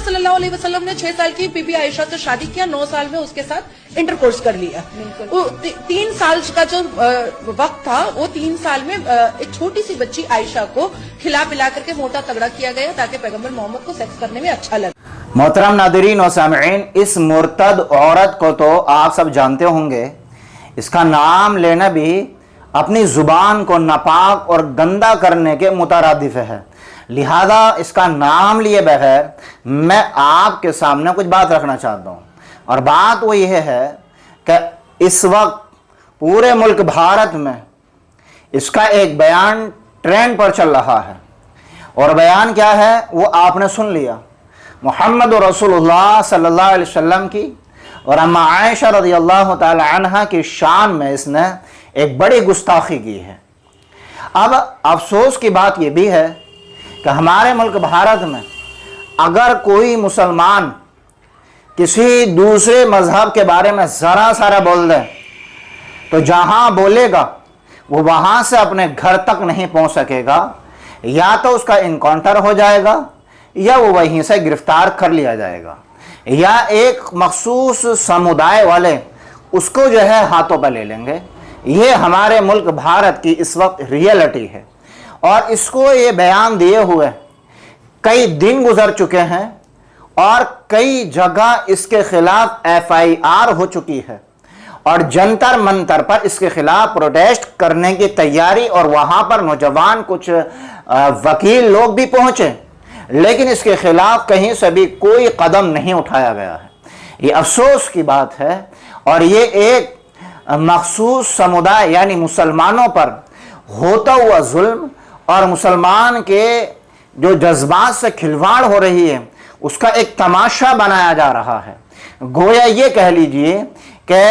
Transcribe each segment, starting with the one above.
मोहम्मद सल्लल्लाहु अलैहि वसल्लम ने 6 साल की बीबी आयशा से शादी किया, 9 साल में उसके साथ इंटरकोर्स कर लिया। 3 साल का जो वक्त था, वो 3 साल में एक छोटी सी बच्ची आयशा को खिला पिला करके मोटा तगड़ा किया गया ताकि पैगंबर मोहम्मद को सेक्स करने में अच्छा लगे। मोहतरम नादरीन और सामईन, इस मुर्तद औरत को तो आप सब जानते होंगे। इसका नाम लेना भी अपनी जुबान को नापाक और गंदा करने के मुतरादिफ है, लिहाजा इसका नाम लिए बगैर मैं आपके सामने कुछ बात रखना चाहता हूँ। और बात वो यह है कि इस वक्त पूरे मुल्क भारत में इसका एक बयान ट्रेंड पर चल रहा है, और बयान क्या है वो आपने सुन लिया। मुहम्मद रसूलुल्लाह सल्लल्लाहु अलैहि वसल्लम की और अम्मा आयशा रज़ियल्लाहु ताला अन्हा की शान में इसने एक बड़ी गुस्ताखी की है। अब अफसोस की बात यह भी है कि हमारे मुल्क भारत में अगर कोई मुसलमान किसी दूसरे मजहब के बारे में ज़रा सारा बोल दे तो जहाँ बोलेगा वो वहाँ से अपने घर तक नहीं पहुँच सकेगा, या तो उसका इनकाउंटर हो जाएगा या वो वहीं से गिरफ्तार कर लिया जाएगा, या एक मखसूस समुदाय वाले उसको जो है हाथों पर ले लेंगे। ये हमारे मुल्क भारत की इस वक्त रियलिटी है, और इसको ये बयान दिए हुए कई दिन गुजर चुके हैं और कई जगह इसके खिलाफ FIR हो चुकी है, और जंतर मंतर पर इसके खिलाफ प्रोटेस्ट करने की तैयारी, और वहाँ पर नौजवान कुछ वकील लोग भी पहुँचे, लेकिन इसके खिलाफ कहीं से भी कोई कदम नहीं उठाया गया है। ये अफसोस की बात है, और ये एक मखसूस समुदाय यानी मुसलमानों पर होता हुआ जुल्म और मुसलमान के जो जज्बात से खिलवाड़ हो रही है उसका एक तमाशा बनाया जा रहा है। गोया ये कह लीजिए कि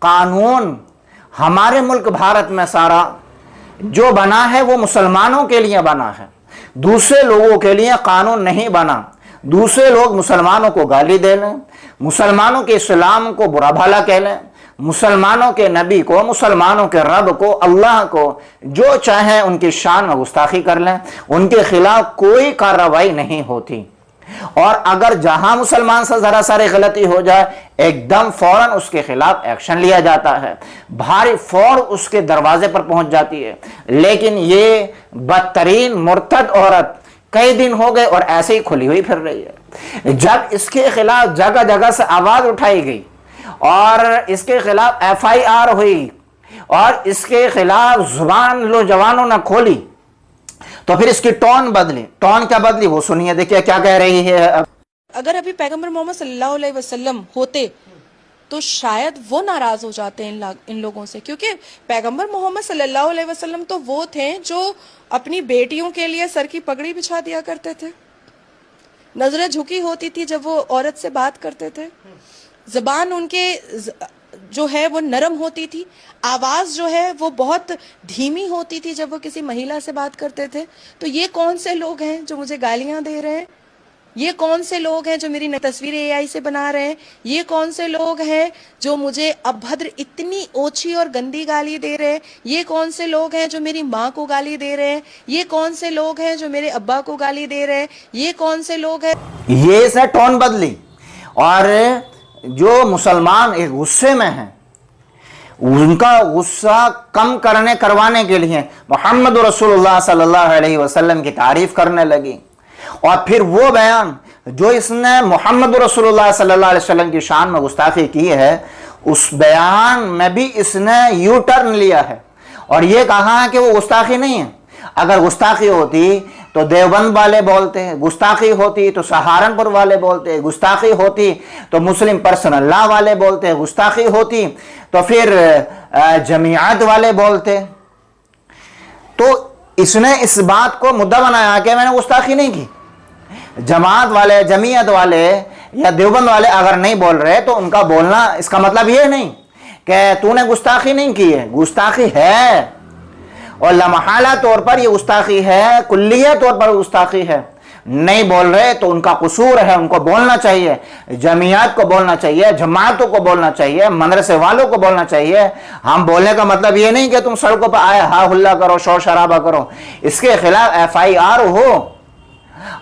कानून हमारे मुल्क भारत में सारा जो बना है वो मुसलमानों के लिए बना है, दूसरे लोगों के लिए कानून नहीं बना। दूसरे लोग मुसलमानों को गाली दे लें, मुसलमानों के इस्लाम को बुरा भला कह लें, मुसलमानों के नबी को, मुसलमानों के रब को, अल्लाह को जो चाहे उनकी शान में गुस्ताखी कर लें, उनके खिलाफ कोई कार्रवाई नहीं होती। और अगर जहां मुसलमान से जरा सारी गलती हो जाए एकदम फौरन उसके खिलाफ एक्शन लिया जाता है, भारी फौज उसके दरवाजे पर पहुंच जाती है। लेकिन ये बदतरीन मुर्तद औरत कई दिन हो गए और ऐसे ही खुली हुई फिर रही है। जब इसके खिलाफ जगह जगह से आवाज उठाई गई और इसके खिलाफ FIR हुई और इसके खिलाफ जुबान नौजवानों ने खोली, तो फिर इसकी टोन बदली। टोन क्या बदली वो सुनिए, देखिए क्या कह रही है। अगर अभी पैगंबर मोहम्मद सल्लल्लाहु अलैहि वसल्लम होते तो शायद वो नाराज हो जाते इन लोगों से, क्योंकि पैगंबर मोहम्मद सल्लल्लाहु अलैहि वसल्लम तो वो थे जो अपनी बेटियों के लिए सर की पगड़ी बिछा दिया करते थे, नजरें झुकी होती थी जब वो औरत से बात करते थे, जबान उनके जो है वो नरम होती थी, आवाज जो है वो बहुत धीमी होती थी जब वो किसी महिला से बात करते थे। तो ये कौन से लोग हैं जो मुझे गालियां दे रहे हैं? ये कौन से लोग हैं जो मेरी तस्वीरें AI से बना रहे हैं? ये कौन से लोग हैं जो मुझे अभद्र इतनी ओछी और गंदी गाली दे रहे हैं? ये कौन से लोग हैं जो मेरी माँ को गाली दे रहे हैं? ये कौन से लोग हैं जो मेरे अब्बा को गाली दे रहे हैं? ये कौन से लोग हैं? ये इसने टोन बदली, और जो मुसलमान एक गुस्से में हैं उनका गुस्सा कम करवाने के लिए मोहम्मद रसूलुल्लाह सल्लल्लाहु अलैहि वसल्लम की तारीफ करने लगी। और फिर वो बयान जो इसने मोहम्मद रसूलुल्लाह सल्लल्लाहु अलैहि वसल्लम की शान में गुस्ताखी की है, उस बयान में भी इसने यू टर्न लिया है और ये कहा है कि वो गुस्ताखी नहीं है। अगर गुस्ताखी होती तो देवबंद वाले बोलते हैं, गुस्ताखी होती तो सहारनपुर वाले बोलते हैं, गुस्ताखी होती तो मुस्लिम पर्सनल लॉ वाले बोलते हैं, गुस्ताखी होती तो फिर जमीयत वाले बोलते। तो इसने इस बात को मुद्दा बनाया कि मैंने गुस्ताखी नहीं की। जमात वाले, जमीयत वाले या देवबंद वाले अगर नहीं बोल रहे तो उनका बोलना इसका मतलब ये नहीं कि तूने गुस्ताखी नहीं की है। गुस्ताखी है और लमहाला तौर पर ये गुस्ताखी है, कुल्लिया तौर पर गुस्ताखी है। नहीं बोल रहे तो उनका कसूर है, उनको बोलना चाहिए, जमीयत को बोलना चाहिए, जमातों को बोलना चाहिए, मदरसे वालों को बोलना चाहिए। हम बोलने का मतलब ये नहीं कि तुम सड़कों पर आए हा हुल्ला करो, शोर शराबा करो, इसके खिलाफ FIR हो।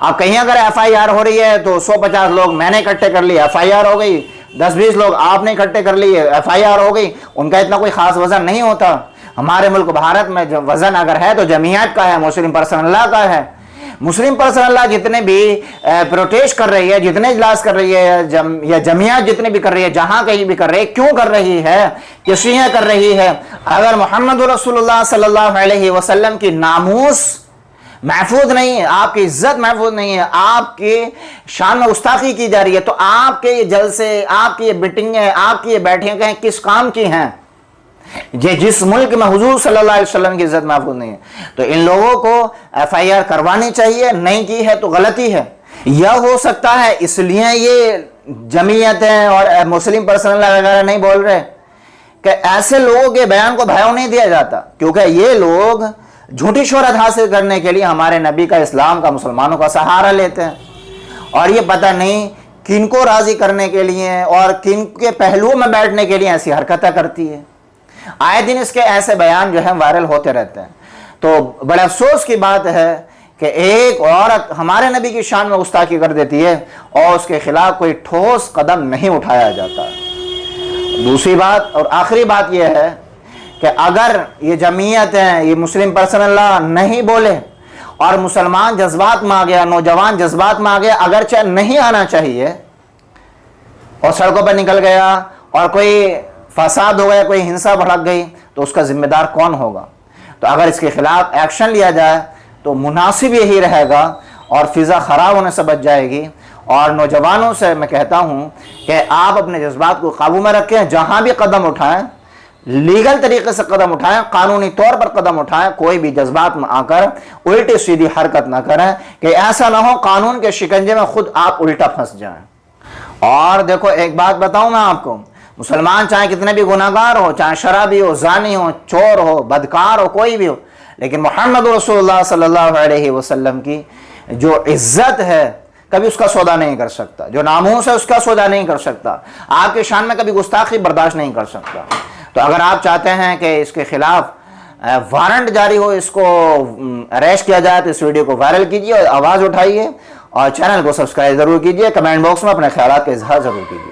اب کہیں اگر ایف آئی آر ہو رہی ہے تو 150 لوگ میں نے اکٹھے کر لی ایف آئی آر ہو گئی, 10-20 لوگ آپ نے اکٹھے کر لی ایف آئی آر ہو گئی, ان کا اتنا کوئی خاص وزن نہیں ہوتا. ہمارے ملک بھارت میں جو وزن اگر ہے تو جمعیت کا ہے, مسلم پرسنل لا کا ہے. مسلم پرسنل لا جتنے بھی پروٹیسٹ کر رہی ہے, جتنے اجلاس کر رہی ہے, یا جمعیت جتنے بھی کر رہی ہے, جہاں کہیں بھی کر رہی ہے, کیوں کر رہی ہے, کس لیے کر رہی ہے؟ اگر محمد رسول اللہ صلی اللہ علیہ وسلم کی ناموس محفوظ نہیں ہے, آپ کی عزت محفوظ نہیں ہے, آپ کی شان میں گستاخی کی جا رہی ہے, تو آپ کے یہ جلسے, آپ کی یہ میٹنگیں, آپ کی یہ بیٹھکیں کس کام کی ہیں؟ یہ جس ملک میں حضور صلی اللہ علیہ وسلم کی عزت محفوظ نہیں ہے, تو ان لوگوں کو ایف آئی آر کروانی چاہیے. نہیں کی ہے تو غلطی ہے. یا ہو سکتا ہے اس لیے یہ جمعیتیں اور مسلم پرسنل وغیرہ نہیں بول رہے کہ ایسے لوگوں کے بیان کو بھاؤ نہیں دیا جاتا, کیونکہ یہ لوگ جھوٹی شہرت حاصل کرنے کے لیے ہمارے نبی کا, اسلام کا, مسلمانوں کا سہارا لیتے ہیں, اور یہ پتہ نہیں کن کو راضی کرنے کے لیے اور کن کے پہلوؤں میں بیٹھنے کے لیے ایسی حرکتیں کرتی ہے. آئے دن اس کے ایسے بیان جو ہیں وائرل ہوتے رہتے ہیں. تو بڑے افسوس کی بات ہے کہ ایک عورت ہمارے نبی کی شان میں گستاخی کر دیتی ہے اور اس کے خلاف کوئی ٹھوس قدم نہیں اٹھایا جاتا. دوسری بات اور آخری بات یہ ہے کہ اگر یہ جمعیت ہیں, یہ مسلم پرسنل لا نہیں بولے اور مسلمان جذبات میں آ گیا, نوجوان جذبات میں آ گیا, اگرچہ نہیں آنا چاہیے, اور سڑکوں پر نکل گیا اور کوئی فساد ہو گیا, کوئی ہنسا بھڑک گئی, تو اس کا ذمہ دار کون ہوگا؟ تو اگر اس کے خلاف ایکشن لیا جائے تو مناسب یہی رہے گا اور فضا خراب ہونے سے بچ جائے گی. اور نوجوانوں سے میں کہتا ہوں کہ آپ اپنے جذبات کو قابو میں رکھیں, جہاں بھی قدم اٹھائیں لیگل طریقے سے قدم اٹھائیں, قانونی طور پر قدم اٹھائیں, کوئی بھی جذبات میں آ کر الٹی سیدھی حرکت نہ کریں کہ ایسا نہ ہو قانون کے شکنجے میں خود آپ الٹا پھنس جائیں. اور دیکھو ایک بات بتاؤں میں آپ کو, مسلمان چاہے کتنے بھی گناہگار ہو, چاہے شرابی ہو, زانی ہو, چور ہو, بدکار ہو, کوئی بھی ہو, لیکن محمد رسول اللہ صلی اللہ علیہ وسلم کی جو عزت ہے کبھی اس کا سودا نہیں کر سکتا, جو ناموس ہے اس کا سودا نہیں کر سکتا, آپ کے شان میں کبھی گستاخی برداشت نہیں کر سکتا. تو اگر آپ چاہتے ہیں کہ اس کے خلاف وارنٹ جاری ہو, اس کو اریسٹ کیا جائے, تو اس ویڈیو کو وائرل کیجیے اور آواز اٹھائیے, اور چینل کو سبسکرائب ضرور کیجیے. کمنٹ باکس میں اپنے خیالات کا اظہار ضرور کیجیے.